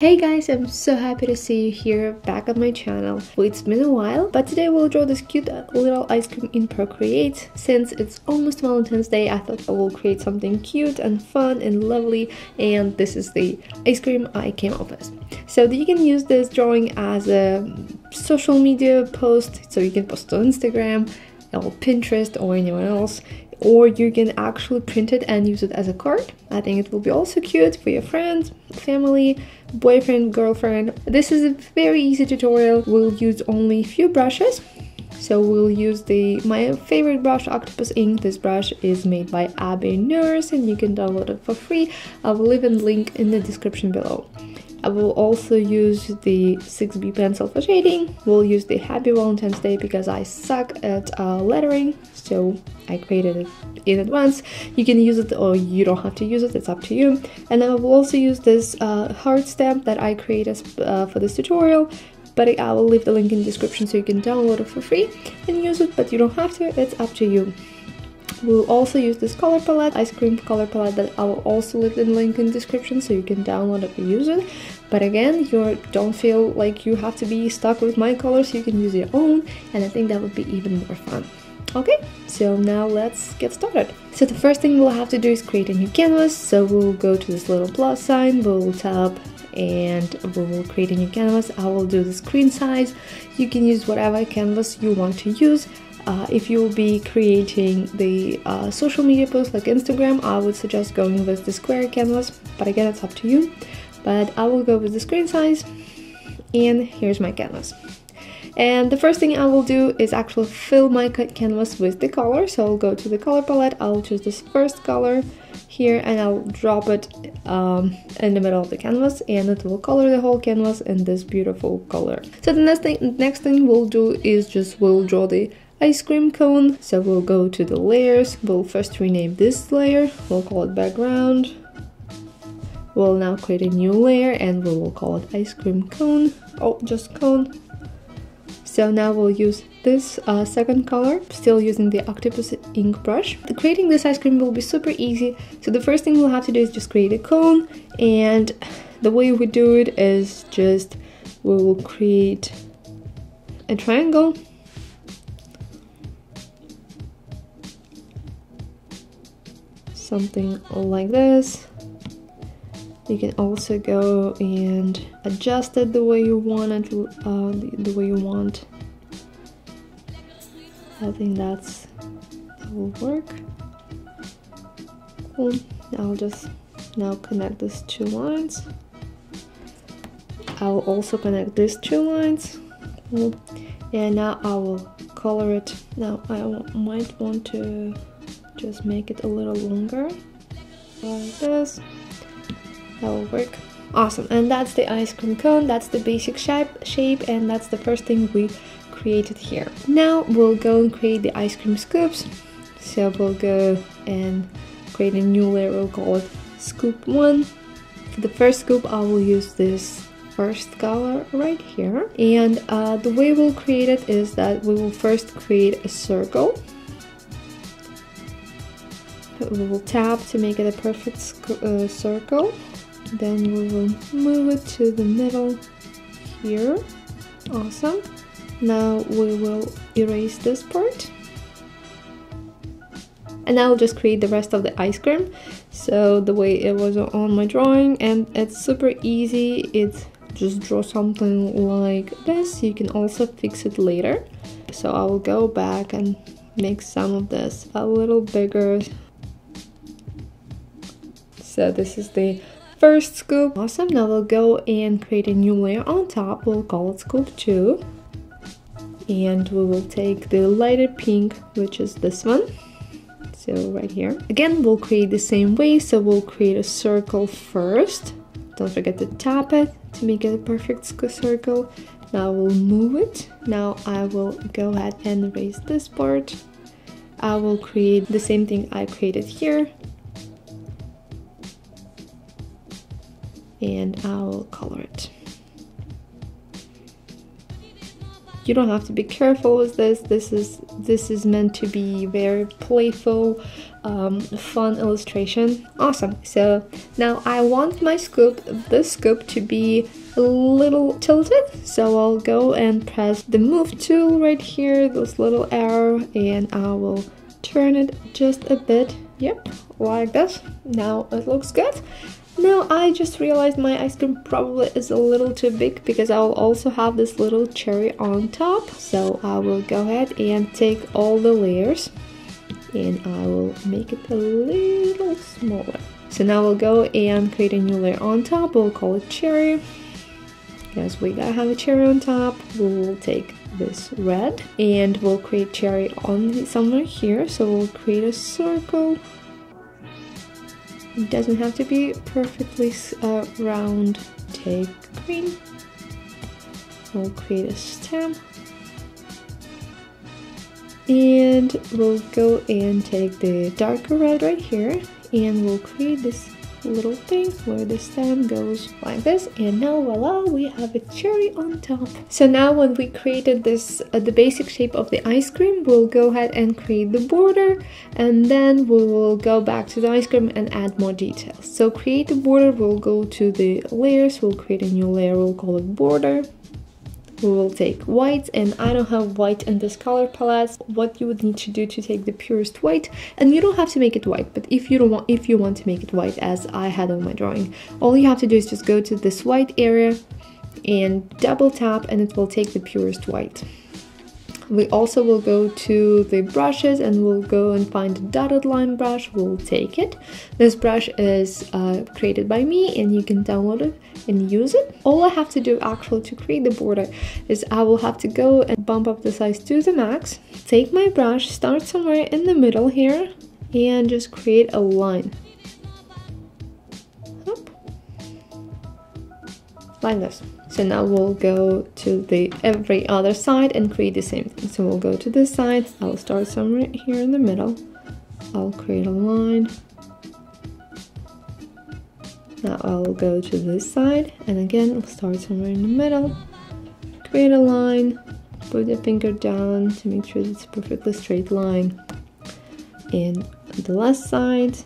Hey guys, I'm so happy to see you here back on my channel. Well, it's been a while, but today we'll draw this cute little ice cream in Procreate. Since it's almost Valentine's Day, I thought I will create something cute and fun and lovely, and this is the ice cream I came up with. So you can use this drawing as a social media post, so you can post on Instagram or Pinterest or anyone else, or you can actually print it and use it as a card. I think it will be also cute for your friends, family, boyfriend, girlfriend. This is a very easy tutorial. We'll use only a few brushes. So we'll use my favorite brush, Octopus ink. This brush is made by Abby Nurse and you can download it for free. I will leave a link in the description below. I will also use the 6B pencil for shading. We'll use the Happy Valentine's Day because I suck at lettering, so I created it in advance. You can use it or you don't have to use it, it's up to you. And then I will also use this heart stamp that I created for this tutorial, but I will leave the link in the description so you can download it for free and use it, but you don't have to, it's up to you. We'll also use this color palette, ice cream color palette, that I will also leave the link in the description so you can download it and use it. But again, you don't feel like you have to be stuck with my colors, you can use your own, and I think that would be even more fun. Okay, so now let's get started. So the first thing we'll have to do is create a new canvas. So we'll go to this little plus sign, we'll tap, and we will create a new canvas. I will do the screen size. You can use whatever canvas you want to use. If you will be creating the social media post like Instagram, I would suggest going with the square canvas, but again, it's up to you. But I will go with the screen size, and here's my canvas. And the first thing I will do is actually fill my canvas with the color. So I'll go to the color palette, I'll choose this first color here, and I'll drop it in the middle of the canvas, and it will color the whole canvas in this beautiful color. So the next thing we'll do is we'll draw the ice cream cone. So we'll go to the layers, we'll first rename this layer, we'll call it background. We'll now create a new layer and we will call it ice cream cone. Oh, just cone. So now we'll use this second color, still using the Octopus ink brush. Creating this ice cream will be super easy. So the first thing we'll have to do is just create a cone, and the way we do it is we will create a triangle. Something like this. You can also go and adjust it the way you want it, the way you want. I think that will work. Cool. I'll just now connect these two lines. I'll also connect these two lines. Cool. And now I will color it. Now I might want to just make it a little longer like this. That will work. Awesome. And that's the ice cream cone. That's the basic shape, and that's the first thing we created here. Now we'll go and create the ice cream scoops. So we'll go and create a new layer. We'll call it scoop 1. For the first scoop, I will use this first color right here, and the way we'll create it is that we will first create a circle. We will tap to make it a perfect circle. Then we will move it to the middle here. Awesome. Now we will erase this part. And I'll just create the rest of the ice cream. So the way it was on my drawing, and it's super easy. It's just draw something like this. You can also fix it later. So I will go back and make some of this a little bigger. So this is the first scoop. Awesome. Now we'll go and create a new layer on top. We'll call it scoop 2. And we will take the lighter pink, which is this one. So right here. Again, we'll create the same way. So we'll create a circle first. Don't forget to tap it to make it a perfect circle. Now we'll move it. Now I will go ahead and erase this part. I will create the same thing I created here. And I will color it. You don't have to be careful with this. This is meant to be very playful. fun illustration. Awesome. So now I want my scoop, this scoop, to be a little tilted, so I'll go and press the move tool right here, this little arrow, and I will turn it just a bit. Yep, like this. Now it looks good. Now I just realized my ice cream probably is a little too big because I'll also have this little cherry on top. So I will go ahead and take all the layers and I will make it a little smaller. So now we'll go and create a new layer on top. We'll call it cherry. Because we gotta have a cherry on top. We'll take this red and we'll create cherry on somewhere here. So we'll create a circle. It doesn't have to be perfectly round. Take green. We'll create a stem. And we'll go and take the darker red right here. And we'll create this little thing where the stem goes like this, and now voila, we have a cherry on top. So now when we created this the basic shape of the ice cream, we'll go ahead and create the border, and then we will go back to the ice cream and add more details. So create the border, we'll go to the layers, we'll create a new layer, we'll call it border. We will take white, and I don't have white in this color palette. What you would need to do to take the purest white, and you don't have to make it white, but if you want to make it white as I had on my drawing, all you have to do is just go to this white area and double tap and it will take the purest white. We also will go to the brushes and we'll go and find a dotted line brush. We'll take it. This brush is created by me and you can download it and use it. All I have to do actually to create the border is I will have to go and bump up the size to the max. Take my brush, start somewhere in the middle here and just create a line. Up. Like this. So now we'll go to the every other side and create the same thing. So we'll go to this side, I'll start somewhere here in the middle. I'll create a line. Now I'll go to this side and again I'll start somewhere in the middle. Create a line, put the finger down to make sure it's a perfectly straight line. And the last side.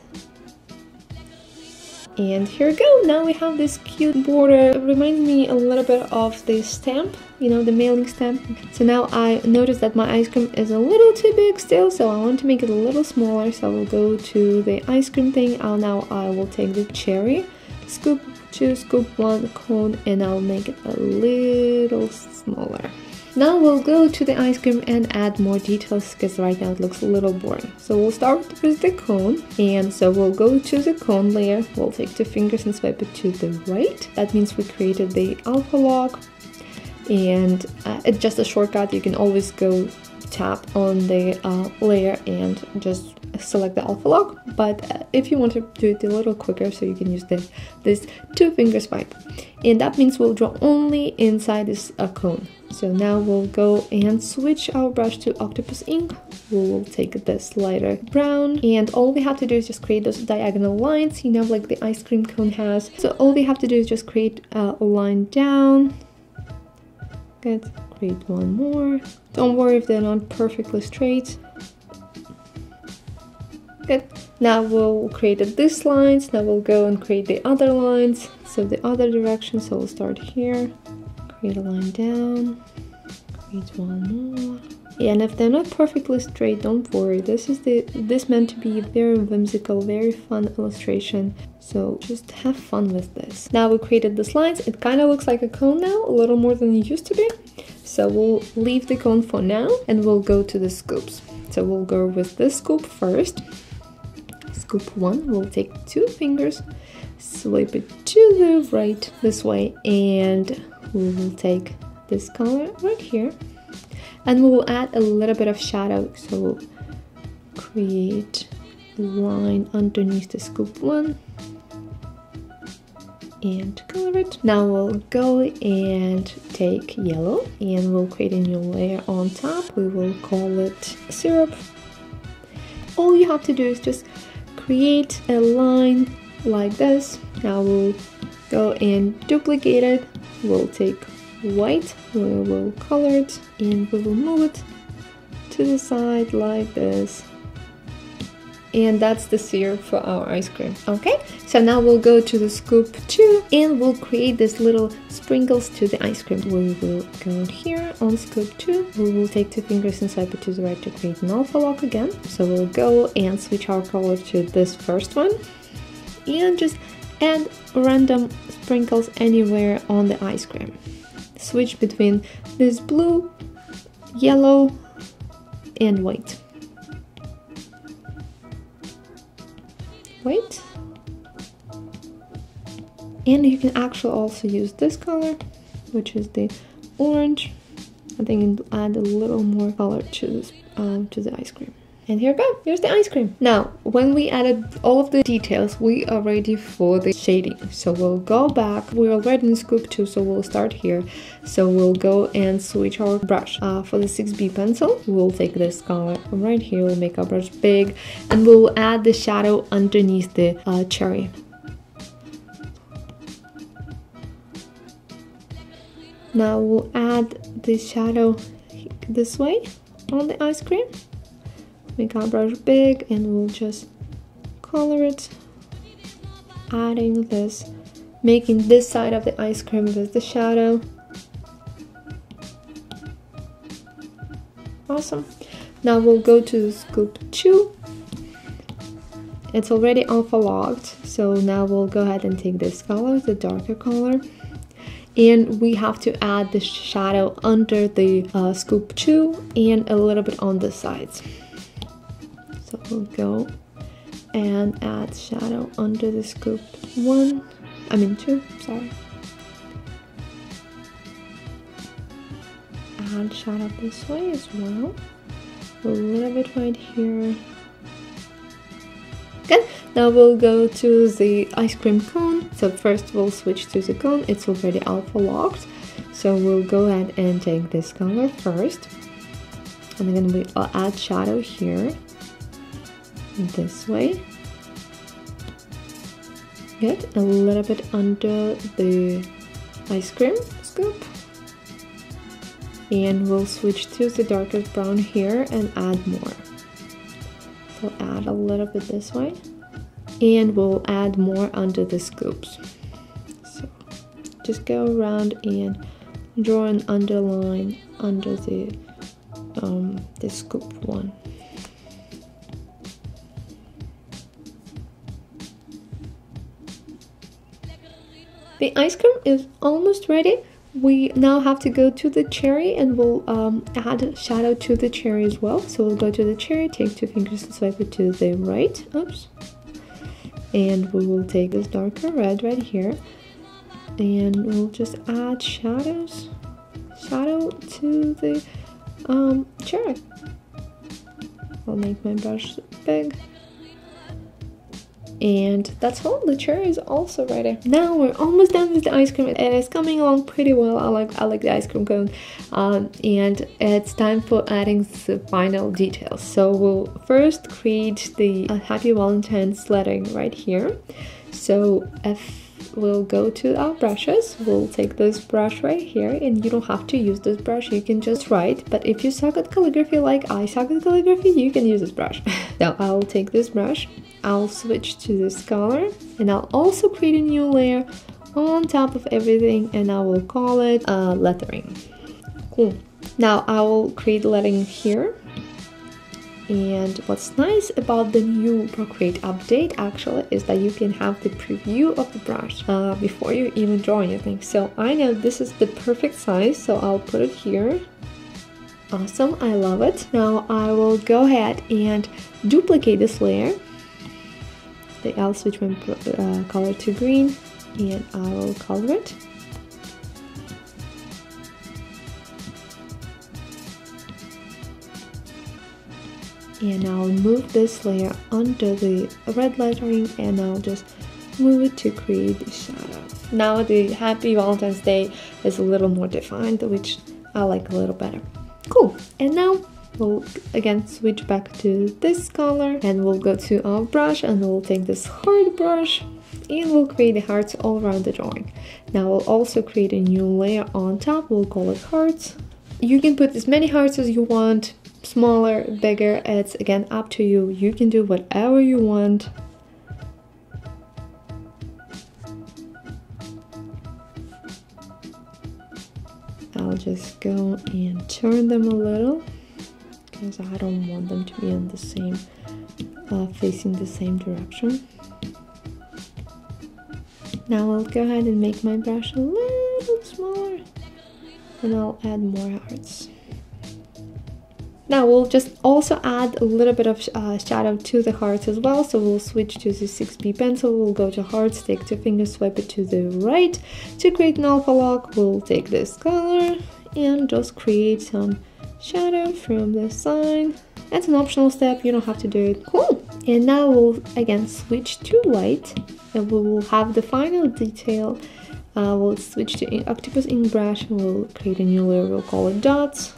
And here we go, now we have this cute border. It reminds me a little bit of the stamp, you know, the mailing stamp. So now I noticed that my ice cream is a little too big still, so I want to make it a little smaller. So I will go to the ice cream thing. Now I will take the cherry, scoop 2, scoop 1 cone, and I'll make it a little smaller. Now we'll go to the ice cream and add more details because right now it looks a little boring. So we'll start with the cone, and so we'll go to the cone layer. We'll take 2 fingers and swipe it to the right. That means we created the alpha lock, and it's just a shortcut. You can always go tap on the layer and just select the alpha lock, but if you want to do it a little quicker, so you can use this 2 finger swipe, and that means we'll draw only inside this cone. So now we'll go and switch our brush to octopus ink. We'll take this lighter brown, and all we have to do is just create those diagonal lines, you know, like the ice cream cone has. So all we have to do is just create a line down. Good. Create one more. Don't worry if they're not perfectly straight. Good. Now we'll create these lines. Now we'll go and create the other lines, so the other direction. So we'll start here, create a line down, create one more. Yeah, and if they're not perfectly straight, don't worry. This meant to be a very whimsical, very fun illustration. So just have fun with this. Now we created these lines. It kind of looks like a cone now, a little more than it used to be. So we'll leave the cone for now and we'll go to the scoops. So we'll go with this scoop first. Scoop 1, we'll take 2 fingers, swipe it to the right this way, and we will take this color right here and we will add a little bit of shadow. So we'll create a line underneath the scoop 1 and color it. Now we'll go and take yellow and we'll create a new layer on top. We will call it syrup. All you have to do is just create a line like this. Now we'll go and duplicate it. We'll take white, we will color it, and we will move it to the side like this. and that's the syrup for our ice cream. Okay, so now we'll go to the scoop 2 and we'll create this little sprinkles to the ice cream. We will go here on scoop 2. We will take 2 fingers and swipe it to the right to create an alpha lock again. So we'll go and switch our color to this first one and just add random sprinkles anywhere on the ice cream. Switch between this blue, yellow, and white. White. And you can actually also use this color, which is the orange. I think it'll add a little more color to this to the ice cream. And here we go, here's the ice cream. Now, when we added all of the details, we are ready for the shading. So we'll go back, we're already in scoop 2, so we'll start here. So we'll go and switch our brush. For the 6B pencil, we'll take this color from right here, we'll make our brush big, and we'll add the shadow underneath the cherry. Now we'll add the shadow this way on the ice cream. Make our brush big and we'll just color it, adding this, making this side of the ice cream with the shadow. Awesome. Now we'll go to scoop 2. It's already alpha locked, so now we'll go ahead and take this color, the darker color, and we have to add the shadow under the scoop 2 and a little bit on the sides. So we'll go and add shadow under the scoop 2, sorry. Add shadow this way as well. A little bit right here. Good. Now we'll go to the ice cream cone. So first we'll switch to the cone. It's already alpha locked. So we'll go ahead and take this color first. And then we'll add shadow here. This way. Good. A little bit under the ice cream scoop. And we'll switch to the darkest brown here and add more. So add a little bit this way. And we'll add more under the scoops. So just go around and draw an underline under the scoop 1. The ice cream is almost ready. We now have to go to the cherry and we'll add shadow to the cherry as well. So we'll go to the cherry, take 2 fingers and swipe it to the right. Oops. And we will take this darker red right here. And we'll just add shadow to the cherry. I'll make my brush big. And that's all, the cherry is also ready. Now we're almost done with the ice cream. It is coming along pretty well. I like the ice cream cone. And it's time for adding the final details. So we'll first create the Happy Valentine's lettering right here. So we'll go to our brushes. We'll take this brush right here, and you don't have to use this brush, you can just write. But if you suck at calligraphy like I suck at calligraphy, you can use this brush. Now I'll take this brush, I'll switch to this color, and I'll also create a new layer on top of everything, and I will call it lettering. Cool. Now I will create lettering here. And what's nice about the new Procreate update actually is that you can have the preview of the brush before you even draw anything. So I know this is the perfect size, so I'll put it here. Awesome, I love it. Now I will go ahead and duplicate this layer. I'll switch my color to green and I will color it. And I'll move this layer under the red lettering and I'll just move it to create the shadow. Now the Happy Valentine's Day is a little more defined, which I like a little better. Cool. And now we'll again switch back to this color and we'll go to our brush and we'll take this heart brush and we'll create the hearts all around the drawing. Now we'll also create a new layer on top. We'll call it hearts. You can put as many hearts as you want, smaller, bigger, it's again up to you. You can do whatever you want. I'll just go and turn them a little because I don't want them to be on the same, facing the same direction. Now I'll go ahead and make my brush a little smaller and I'll add more hearts. Now we'll just also add a little bit of shadow to the hearts as well. So we'll switch to the 6B pencil, we'll go to hearts, take 2 fingers, swipe it to the right. To create an alpha lock, we'll take this color and just create some shadow from the side. That's an optional step, you don't have to do it. Cool! And now we'll again switch to white and we will have the final detail. We'll switch to octopus ink brush and we'll create a new layer, we'll call it dots.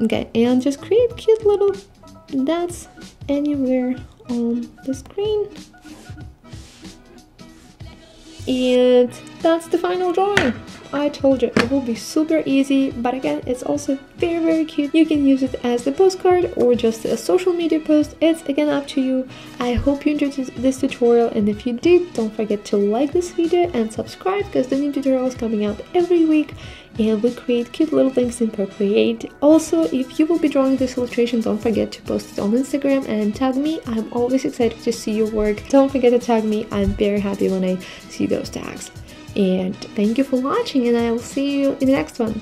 Okay, and just create cute little dots anywhere on the screen. And that's the final drawing. I told you, it will be super easy, but again, it's also very, very cute. You can use it as a postcard or just a social media post. It's again up to you. I hope you enjoyed this tutorial, and if you did, don't forget to like this video and subscribe because the new tutorial is coming out every week and we create cute little things in Procreate. Also, if you will be drawing this illustration, don't forget to post it on Instagram and tag me. I'm always excited to see your work. Don't forget to tag me. I'm very happy when I see those tags. And thank you for watching, and I will see you in the next one.